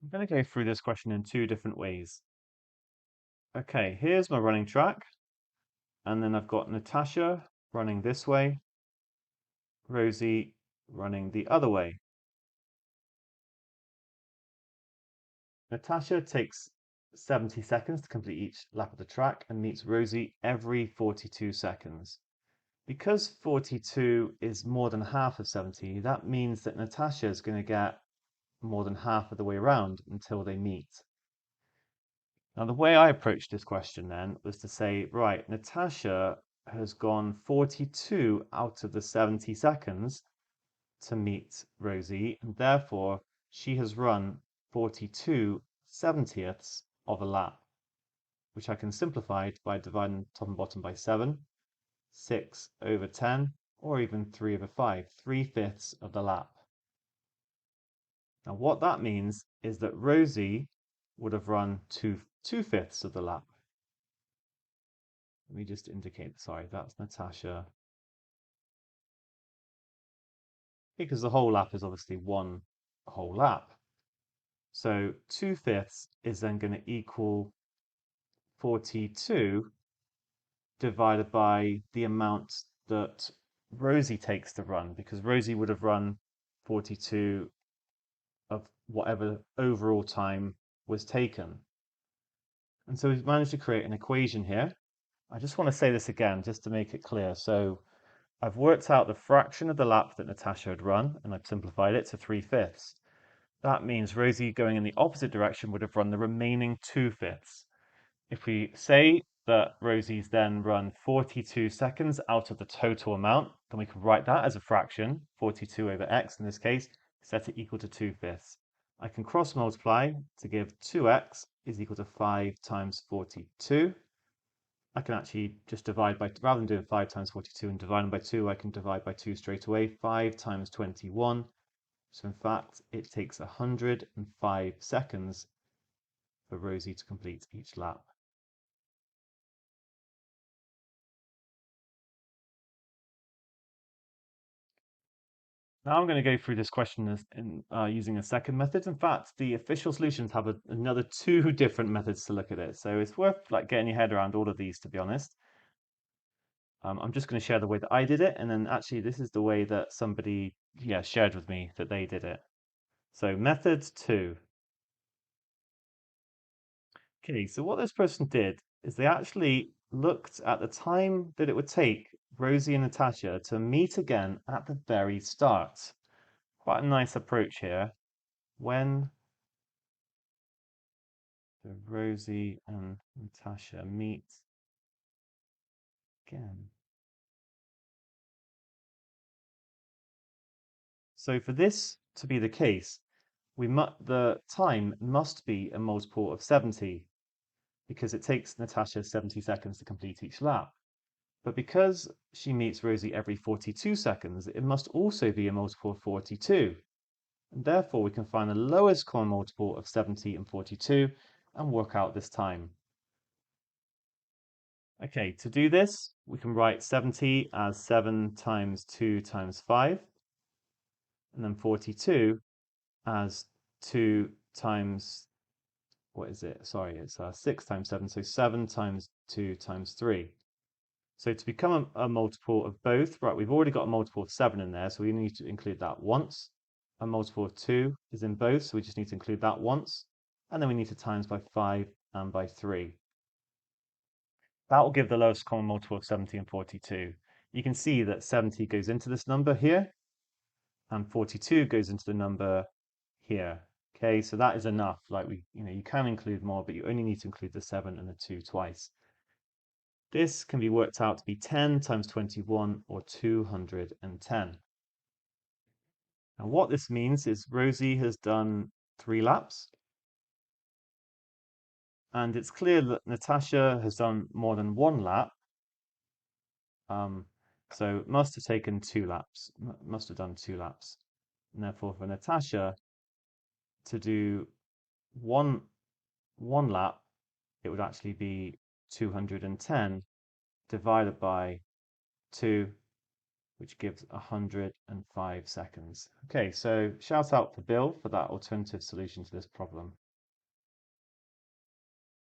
I'm going to go through this question in two different ways. Okay, here's my running track, and then I've got Natasha running this way, Rosie running the other way. Natasha takes 70 seconds to complete each lap of the track and meets Rosie every 42 seconds. Because 42 is more than half of 70, that means that Natasha is going to get more than half of the way around until they meet. Now, the way I approached this question then was to say, right, Natasha has gone 42 out of the 70 seconds to meet Rosie, and therefore she has run 42 70ths of a lap, which I can simplify by dividing top and bottom by 7, 6 over 10, or even 3 over 5, 3/5 of the lap. Now, what that means is that Rosie would have run 2/5 of the lap. Let me just indicate, sorry, that's Natasha. Because the whole lap is obviously one whole lap. So 2/5 is then going to equal 42 divided by the amount that Rosie takes to run, because Rosie would have run 42 of whatever overall time was taken. And so we've managed to create an equation here. I just want to say this again, just to make it clear. So I've worked out the fraction of the lap that Natasha had run, and I've simplified it to 3/5. That means Rosie going in the opposite direction would have run the remaining 2/5. If we say that Rosie's then run 42 seconds out of the total amount, then we can write that as a fraction, 42 over x in this case, set it equal to 2/5. I can cross multiply to give 2x is equal to 5 times 42. I can actually just divide by, rather than doing 5 times 42 and dividing by 2, I can divide by 2 straight away. 5 times 21. So in fact, it takes 105 seconds for Rosie to complete each lap. Now I'm going to go through this question using a second method. In fact, the official solutions have another two different methods to look at it. So it's worth getting your head around all of these, to be honest. I'm just going to share the way that I did it, and then actually this is the way that somebody shared with me that they did it. So method 2. Okay, so what this person did is they actually looked at the time that it would take Rosie and Natasha to meet again at the very start. Quite a nice approach here. When do Rosie and Natasha meet again? So for this to be the case, the time must be a multiple of 70 because it takes Natasha 70 seconds to complete each lap. But because she meets Rosie every 42 seconds, it must also be a multiple of 42. And therefore, we can find the lowest common multiple of 70 and 42 and work out this time. Okay, to do this, we can write 70 as 7 times 2 times 5, and then 42 as 2 times, what is it? Sorry, it's 6 times 7, so 7 times 2 times 3. So to become a multiple of both, right, we've already got a multiple of 7 in there, so we need to include that once. A multiple of 2 is in both, so we just need to include that once. And then we need to times by 5 and by 3. That will give the lowest common multiple of 70 and 42. You can see that 70 goes into this number here, and 42 goes into the number here. Okay, so that is enough. You can include more, but you only need to include the 7 and the 2 twice. This can be worked out to be 10 times 21, or 210. Now what this means is Rosie has done 3 laps, and it's clear that Natasha has done more than 1 lap. So it must have taken 2 laps, must have done 2 laps. And therefore for Natasha to do one lap, it would actually be 210 divided by 2, which gives 105 seconds. Okay, so shout out to Bill for that alternative solution to this problem.